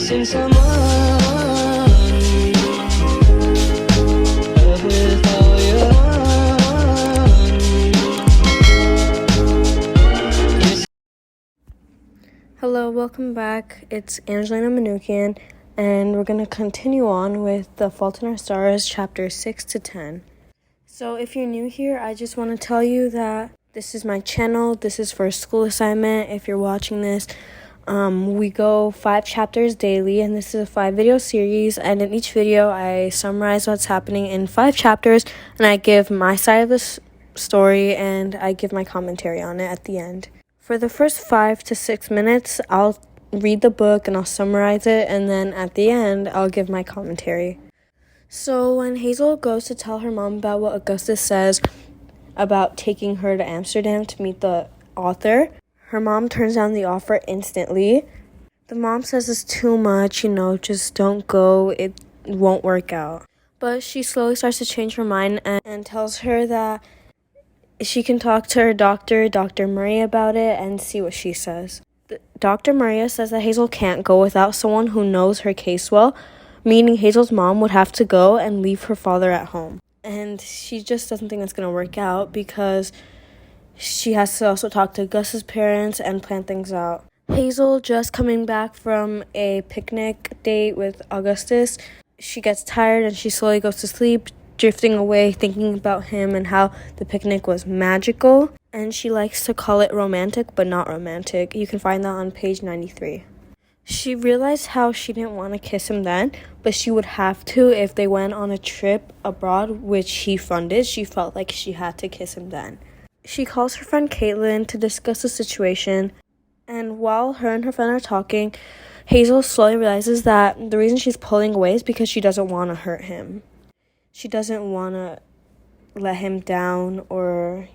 missing someone. With all your Hello, welcome back. It's Angelina Manukian, and we're going to continue on with The Fault in Our Stars, chapters 6 to 10. So if you're new here, I just want to tell you that this is my channel. This is for a school assignment. If you're watching this, we go 5 chapters daily, and this is a 5-video series, and in each video, I summarize what's happening in 5 chapters, and I give my side of the story, and I give my commentary on it at the end. For the first 5 to 6 minutes, I'll read the book and I'll summarize it, and then at the end, I'll give my commentary. So when Hazel goes to tell her mom about what Augustus says about taking her to Amsterdam to meet the author, her mom turns down the offer instantly. The mom says it's too much, just don't go, it won't work out. But she slowly starts to change her mind and tells her that she can talk to her doctor, Dr. Maria, about it and see what she says. Dr. Maria says that Hazel can't go without someone who knows her case well, meaning Hazel's mom would have to go and leave her father at home. And she just doesn't think that's going to work out because she has to also talk to Gus's parents and plan things out. Hazel, just coming back from a picnic date with Augustus, she gets tired and she slowly goes to sleep, drifting away, thinking about him and how the picnic was magical. And she likes to call it romantic, but not romantic. You can find that on page 93. She realized how she didn't want to kiss him then, but she would have to if they went on a trip abroad, which he funded. She felt like she had to kiss him then. She calls her friend Caitlin to discuss the situation, and while her and her friend are talking, Hazel slowly realizes that the reason she's pulling away is because she doesn't want to hurt him. She doesn't want to let him down or,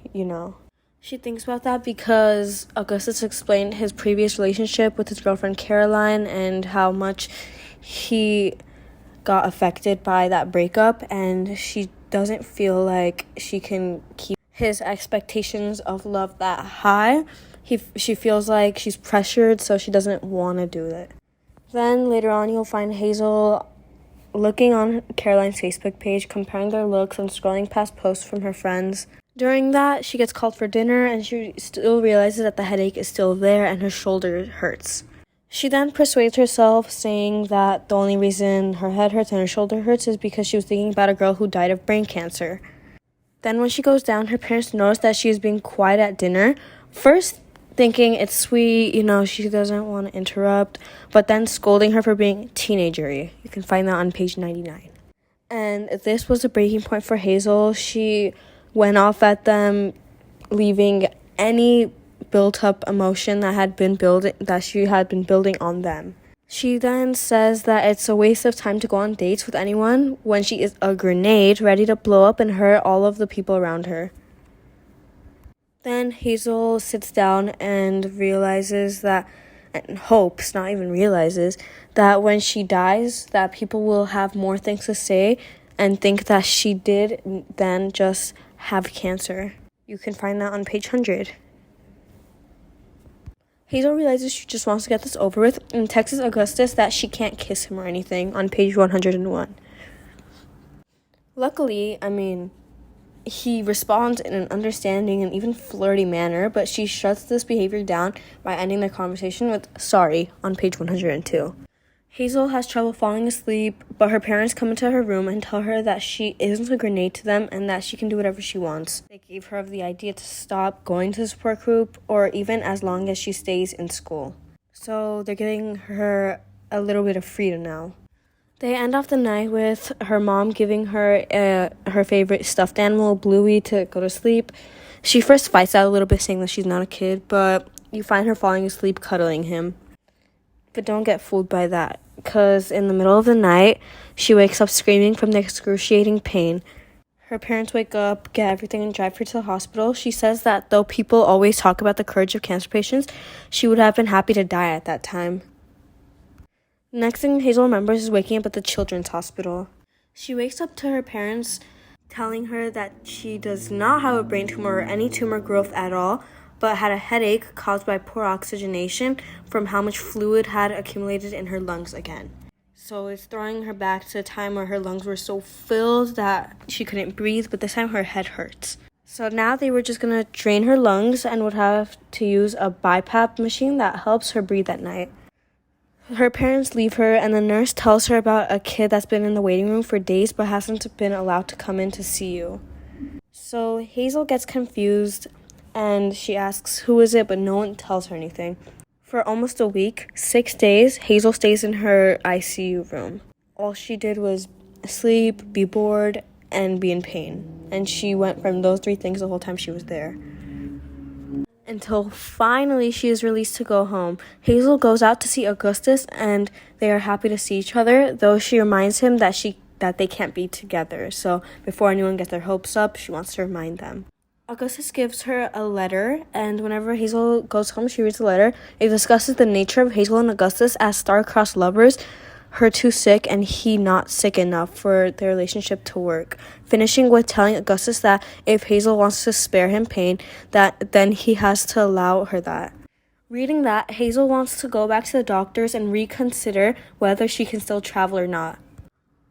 She thinks about that because Augustus explained his previous relationship with his girlfriend Caroline and how much he got affected by that breakup, and she doesn't feel like she can keep his expectations of love that high. She feels like she's pressured, so she doesn't want to do it. Then later on, you'll find Hazel looking on Caroline's Facebook page, comparing their looks and scrolling past posts from her friends. During that, she gets called for dinner, and she still realizes that the headache is still there and her shoulder hurts. She then persuades herself, saying that the only reason her head hurts and her shoulder hurts is because she was thinking about a girl who died of brain cancer. Then when she goes down, her parents notice that she is being quiet at dinner, first thinking it's sweet, she doesn't want to interrupt, but then scolding her for being teenagery. You can find that on page 99. And this was a breaking point for Hazel. She went off at them, leaving any built-up emotion that she had been building on them. She then says that it's a waste of time to go on dates with anyone when she is a grenade ready to blow up and hurt all of the people around her. Then Hazel sits down and realizes that, and hopes, not even realizes, that when she dies, that people will have more things to say and think that she did than just have cancer. You can find that on page 100. Hazel realizes she just wants to get this over with and texts Augustus that she can't kiss him or anything on page 101. Luckily, he responds in an understanding and even flirty manner, but she shuts this behavior down by ending the conversation with "sorry" on page 102. Hazel has trouble falling asleep, but her parents come into her room and tell her that she isn't a grenade to them and that she can do whatever she wants. They gave her the idea to stop going to the support group, or even as long as she stays in school. So they're giving her a little bit of freedom now. They end off the night with her mom giving her her favorite stuffed animal, Bluey, to go to sleep. She first fights out a little bit, saying that she's not a kid, but you find her falling asleep cuddling him. But don't get fooled by that, because in the middle of the night, she wakes up screaming from the excruciating pain. Her parents wake up, get everything, and drive her to the hospital. She says that though people always talk about the courage of cancer patients, she would have been happy to die at that time. Next thing Hazel remembers is waking up at the children's hospital. She wakes up to her parents telling her that she does not have a brain tumor or any tumor growth at all, but had a headache caused by poor oxygenation from how much fluid had accumulated in her lungs again. So it's throwing her back to a time where her lungs were so filled that she couldn't breathe, but this time her head hurts. So now they were just going to drain her lungs and would have to use a BiPAP machine that helps her breathe at night. Her parents leave her, and the nurse tells her about a kid that's been in the waiting room for days but hasn't been allowed to come in to see you. So Hazel gets confused, and she asks, who is it? But no one tells her anything. For almost a week, 6 days, Hazel stays in her ICU room. All she did was sleep, be bored, and be in pain. And she went from those 3 things the whole time she was there. Until finally she is released to go home. Hazel goes out to see Augustus, and they are happy to see each other, though she reminds him that they can't be together. So before anyone gets their hopes up, she wants to remind them. Augustus gives her a letter, and whenever Hazel goes home, she reads the letter. It discusses the nature of Hazel and Augustus as star-crossed lovers, her too sick and he not sick enough for their relationship to work, finishing with telling Augustus that if Hazel wants to spare him pain, that then he has to allow her that. Reading that, Hazel wants to go back to the doctors and reconsider whether she can still travel or not.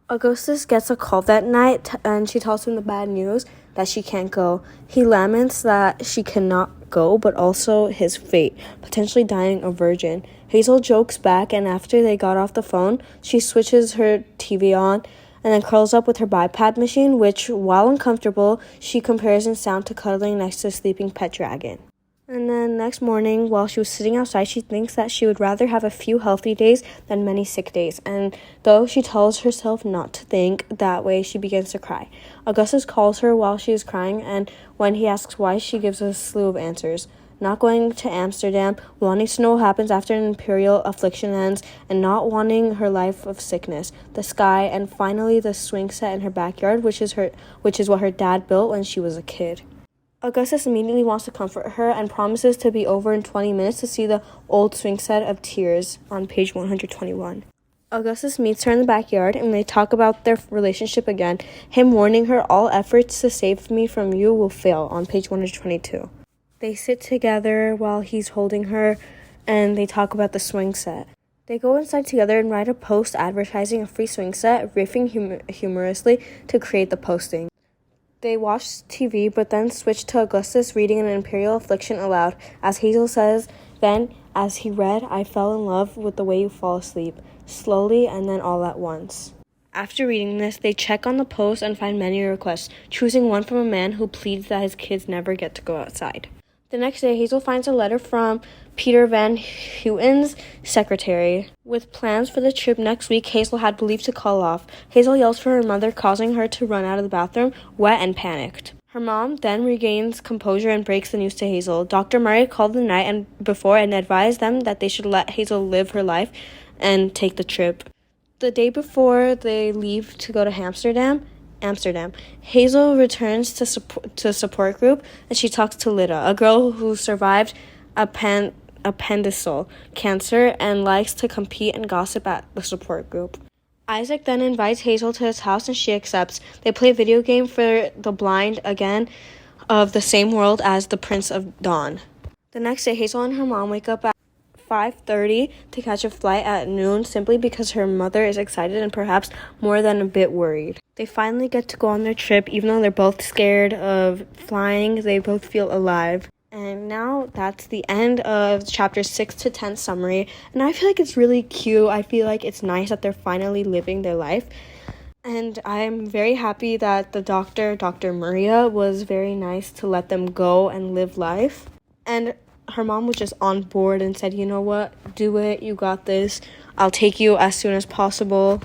Augustus gets a call that night, and she tells him the bad news that she can't go. He laments that she cannot go, but also his fate, potentially dying a virgin. Hazel jokes back, and after they got off the phone, she switches her TV on and then curls up with her BiPAP machine, which, while uncomfortable, she compares in sound to cuddling next to a sleeping pet dragon. And then next morning, while she was sitting outside, she thinks that she would rather have a few healthy days than many sick days. And though she tells herself not to think that way, she begins to cry. Augustus calls her while she is crying, and when he asks why, she gives a slew of answers. Not going to Amsterdam, wanting to know what happens after an imperial affliction ends, and not wanting her life of sickness, the sky, and finally the swing set in her backyard, which is what her dad built when she was a kid. Augustus immediately wants to comfort her and promises to be over in 20 minutes to see the old swing set of Tears on page 121. Augustus meets her in the backyard, and they talk about their relationship again, him warning her all efforts to save me from you will fail on page 122. They sit together while he's holding her, and they talk about the swing set. They go inside together and write a post advertising a free swing set, riffing humorously to create the posting. They watch TV, but then switch to Augustus reading an imperial affliction aloud. As Hazel says, then, as he read, I fell in love with the way you fall asleep, slowly and then all at once. After reading this, they check on the post and find many requests, choosing one from a man who pleads that his kids never get to go outside. The next day, Hazel finds a letter from Peter Van Houten's secretary. With plans for the trip next week, Hazel had believed to call off. Hazel yells for her mother, causing her to run out of the bathroom, wet and panicked. Her mom then regains composure and breaks the news to Hazel. Dr. Murray called the night before and advised them that they should let Hazel live her life and take the trip. The day before they leave to go to Amsterdam, Hazel returns to support group, and she talks to Lida, a girl who survived appendiceal cancer and likes to compete and gossip at the support group. Isaac then invites Hazel to his house, and she accepts. They play a video game for the blind again of the same world as the Prince of Dawn. The next day, Hazel and her mom wake up at 5:30 to catch a flight at noon, simply because her mother is excited and perhaps more than a bit worried. They finally get to go on their trip. Even though they're both scared of flying, they both feel alive. And now that's the end of chapter 6 to 10 summary. And I feel like it's really cute. I feel like it's nice that they're finally living their life. And I'm very happy that the Dr. Maria, was very nice to let them go and live life. And her mom was just on board and said, you know what, do it, you got this, I'll take you as soon as possible.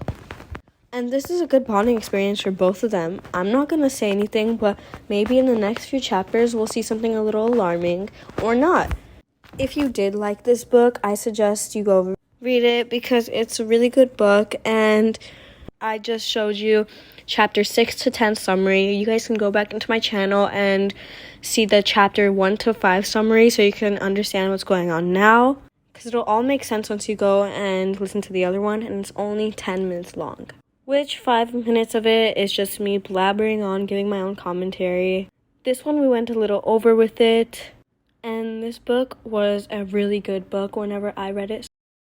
And this is a good bonding experience for both of them. I'm not going to say anything, but maybe in the next few chapters we'll see something a little alarming, or not. If you did like this book, I suggest you go read it, because it's a really good book, and I just showed you chapter 6 to 10 summary. You guys can go back into my channel and see the chapter 1 to 5 summary so you can understand what's going on now, because it'll all make sense once you go and listen to the other one, and it's only 10 minutes long, which 5 minutes of it is just me blabbering on, giving my own commentary. This one we went a little over with it, And this book was a really good book whenever I read it.